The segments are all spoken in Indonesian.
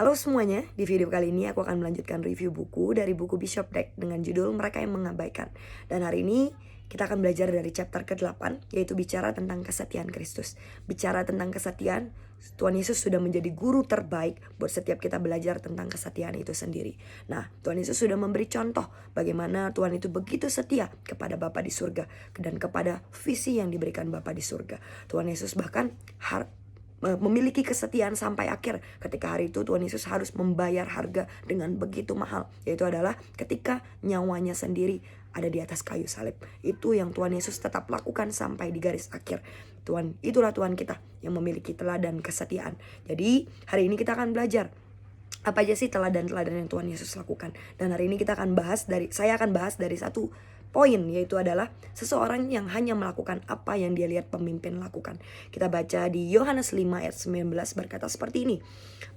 Halo semuanya, di video kali ini aku akan melanjutkan review buku dari buku Bishop Dweck dengan judul Mereka yang Mengabaikan. Dan hari ini kita akan belajar dari chapter ke-8, yaitu bicara tentang kesetiaan Kristus. Bicara tentang kesetiaan, Tuhan Yesus sudah menjadi guru terbaik buat setiap kita belajar tentang kesetiaan itu sendiri. Nah, Tuhan Yesus sudah memberi contoh bagaimana Tuhan itu begitu setia kepada Bapa di surga dan kepada visi yang diberikan Bapa di surga. Tuhan Yesus bahkan memiliki kesetiaan sampai akhir. Ketika hari itu Tuhan Yesus harus membayar harga dengan begitu mahal, yaitu adalah ketika nyawanya sendiri ada di atas kayu salib. Itu yang Tuhan Yesus tetap lakukan sampai di garis akhir. Itulah Tuhan kita yang memiliki teladan kesetiaan. Jadi hari ini kita akan belajar apa aja sih teladan-teladan yang Tuhan Yesus lakukan. Dan hari ini saya akan bahas dari satu poin, yaitu adalah seseorang yang hanya melakukan apa yang dia lihat pemimpin lakukan. Kita baca di Yohanes 5 ayat 19 berkata seperti ini.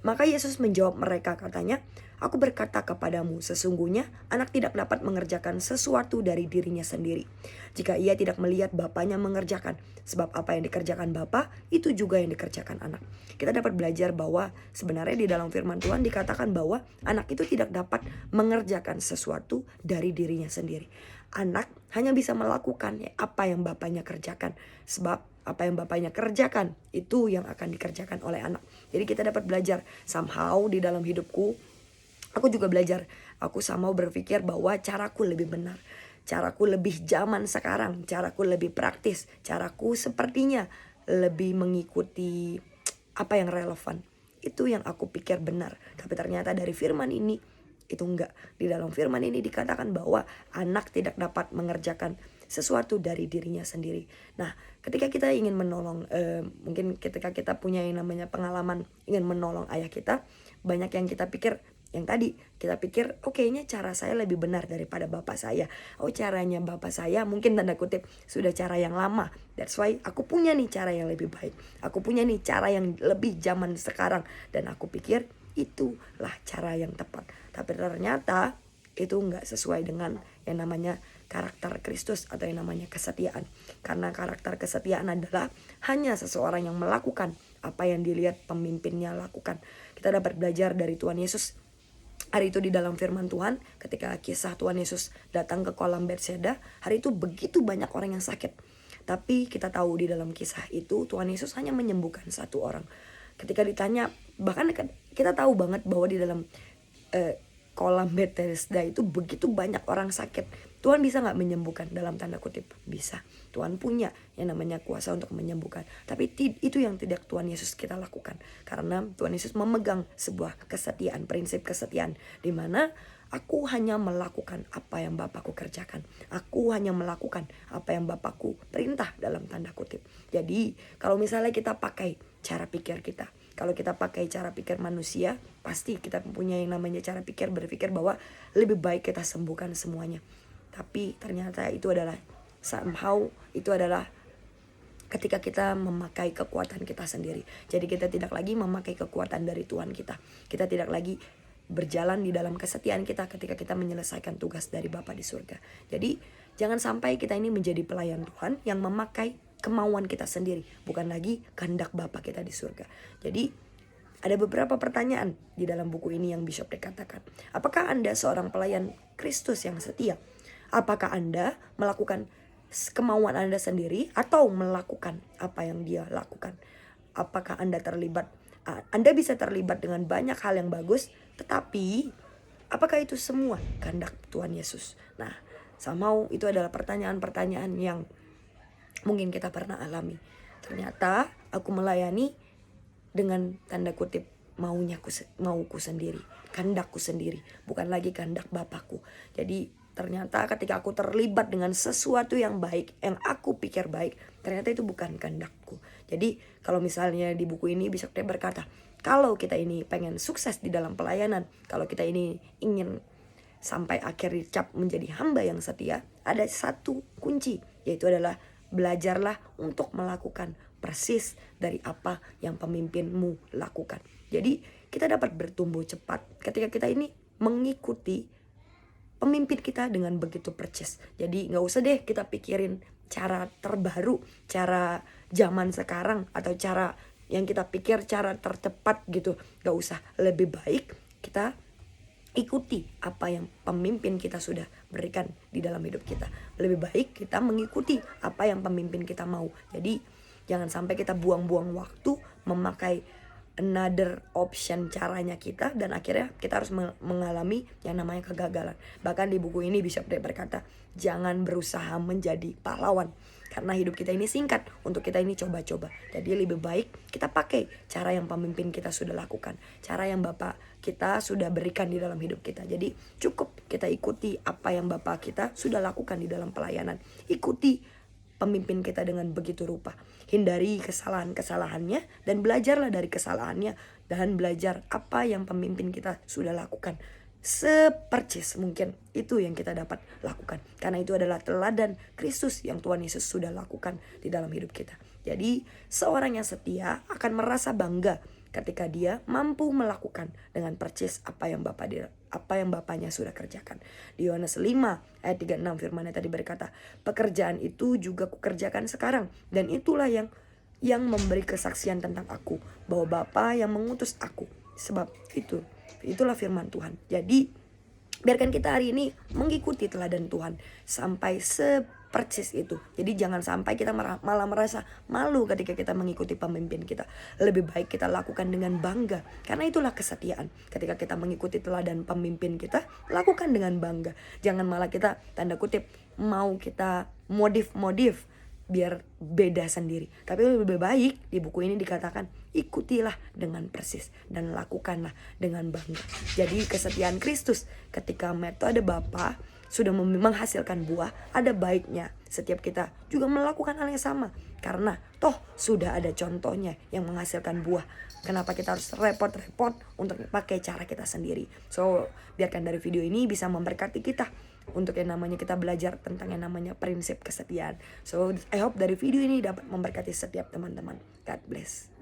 Maka Yesus menjawab mereka, katanya, "Aku berkata kepadamu, sesungguhnya anak tidak dapat mengerjakan sesuatu dari dirinya sendiri, jika ia tidak melihat bapaknya mengerjakan. Sebab apa yang dikerjakan bapa, itu juga yang dikerjakan anak." Kita dapat belajar bahwa sebenarnya di dalam firman Tuhan dikatakan bahwa anak itu tidak dapat mengerjakan sesuatu dari dirinya sendiri. Anak hanya bisa melakukan apa yang bapaknya kerjakan. Sebab apa yang bapaknya kerjakan itu yang akan dikerjakan oleh anak. Jadi kita dapat belajar somehow di dalam hidupku. Aku juga belajar. Aku somehow berpikir bahwa caraku lebih benar. Caraku lebih zaman sekarang. Caraku lebih praktis. Caraku sepertinya lebih mengikuti apa yang relevan. Itu yang aku pikir benar. Tapi ternyata dari firman ini itu enggak. Di dalam firman ini dikatakan bahwa anak tidak dapat mengerjakan sesuatu dari dirinya sendiri. Nah, ketika kita ingin menolong, mungkin ketika kita punya yang namanya pengalaman ingin menolong ayah kita, banyak yang kita pikir, yang tadi kita pikir, oh kayaknya cara saya lebih benar daripada bapak saya. Oh caranya bapak saya mungkin tanda kutip sudah cara yang lama. That's why aku punya nih cara yang lebih baik. Aku punya nih cara yang lebih zaman sekarang. Dan aku pikir itulah cara yang tepat. Tapi ternyata itu nggak sesuai dengan yang namanya karakter Kristus atau yang namanya kesetiaan. Karena karakter kesetiaan adalah hanya seseorang yang melakukan apa yang dilihat pemimpinnya lakukan. Kita dapat belajar dari Tuhan Yesus hari itu di dalam firman Tuhan, ketika kisah Tuhan Yesus datang ke kolam Bethesda, hari itu begitu banyak orang yang sakit. Tapi kita tahu di dalam kisah itu Tuhan Yesus hanya menyembuhkan satu orang. Ketika ditanya, bahkan kita tahu banget bahwa di dalam kolam Bethesda itu begitu banyak orang sakit. Tuhan bisa gak menyembuhkan? Dalam tanda kutip, bisa. Tuhan punya yang namanya kuasa untuk menyembuhkan. Tapi itu yang tidak Tuhan Yesus kita lakukan. Karena Tuhan Yesus memegang sebuah kesetiaan, prinsip kesetiaan, di mana aku hanya melakukan apa yang Bapakku kerjakan. Aku hanya melakukan apa yang Bapakku perintah, dalam tanda kutip. Jadi kalau misalnya kita pakai cara pikir kita, kalau kita pakai cara pikir manusia, pasti kita punya yang namanya cara pikir, berpikir bahwa lebih baik kita sembuhkan semuanya. Tapi ternyata itu adalah somehow itu adalah ketika kita memakai kekuatan kita sendiri. Jadi kita tidak lagi memakai kekuatan dari Tuhan kita. Kita tidak lagi berjalan di dalam kesetiaan kita ketika kita menyelesaikan tugas dari Bapa di surga. Jadi jangan sampai kita ini menjadi pelayan Tuhan yang memakai kemauan kita sendiri, bukan lagi kehendak Bapa kita di surga. Jadi ada beberapa pertanyaan di dalam buku ini yang Bishop Dweck katakan. Apakah Anda seorang pelayan Kristus yang setia? Apakah Anda melakukan kemauan Anda sendiri atau melakukan apa yang Dia lakukan? Apakah Anda terlibat? Anda bisa terlibat dengan banyak hal yang bagus, tetapi apakah itu semua kehendak Tuhan Yesus? Nah, somehow itu adalah pertanyaan-pertanyaan yang mungkin kita pernah alami. Ternyata aku melayani dengan tanda kutip mauku sendiri, kehendakku sendiri, bukan lagi kehendak Bapakku. Jadi ternyata ketika aku terlibat dengan sesuatu yang baik, yang aku pikir baik, ternyata itu bukan kehendakku. Jadi kalau misalnya di buku ini Bishop Dweck berkata, kalau kita ini pengen sukses di dalam pelayanan, kalau kita ini ingin sampai akhir dicap menjadi hamba yang setia, ada satu kunci, yaitu adalah belajarlah untuk melakukan persis dari apa yang pemimpinmu lakukan. Jadi kita dapat bertumbuh cepat ketika kita ini mengikuti pemimpin kita dengan begitu percis. Jadi gak usah deh kita pikirin cara terbaru, cara zaman sekarang, atau cara yang kita pikir cara tercepat gitu. Gak usah, lebih baik kita ikuti apa yang pemimpin kita sudah berikan di dalam hidup kita. Lebih baik kita mengikuti apa yang pemimpin kita mau. Jadi jangan sampai kita buang-buang waktu memakai another option caranya kita, dan akhirnya kita harus mengalami yang namanya kegagalan. Bahkan di buku ini Bishop Day berkata, jangan berusaha menjadi pahlawan, karena hidup kita ini singkat untuk kita ini coba-coba. Jadi lebih baik kita pakai cara yang pemimpin kita sudah lakukan, cara yang Bapak kita sudah berikan di dalam hidup kita. Jadi cukup kita ikuti apa yang Bapak kita sudah lakukan di dalam pelayanan. Ikuti pemimpin kita dengan begitu rupa. Hindari kesalahan-kesalahannya dan belajarlah dari kesalahannya, dan belajar apa yang pemimpin kita sudah lakukan. Sepercis mungkin itu yang kita dapat lakukan, karena itu adalah teladan Kristus yang Tuhan Yesus sudah lakukan di dalam hidup kita. Jadi seorang yang setia akan merasa bangga ketika dia mampu melakukan dengan percis apa yang Bapaknya sudah kerjakan. Di Yohanes 5 ayat 36 firman-Nya tadi berkata, pekerjaan itu juga kukerjakan sekarang, dan itulah yang memberi kesaksian tentang aku, bahwa Bapa yang mengutus aku. Sebab itulah firman Tuhan. Jadi biarkan kita hari ini mengikuti teladan Tuhan sampai sepercis itu. Jadi jangan sampai kita malah merasa malu ketika kita mengikuti pemimpin kita. Lebih baik kita lakukan dengan bangga, karena itulah kesetiaan. Ketika kita mengikuti teladan pemimpin kita, lakukan dengan bangga. Jangan malah kita tanda kutip mau kita modif biar beda sendiri. Tapi lebih baik di buku ini dikatakan, ikutilah dengan persis dan lakukanlah dengan bangga. Jadi kesetiaan Kristus ketika metode Bapa sudah menghasilkan buah, ada baiknya setiap kita juga melakukan hal yang sama, karena toh sudah ada contohnya yang menghasilkan buah. Kenapa kita harus repot-repot untuk pakai cara kita sendiri? So biarkan dari video ini bisa memberkati kita untuk yang namanya kita belajar tentang yang namanya prinsip kesetiaan. So I hope dari video ini dapat memberkati setiap teman-teman. God bless.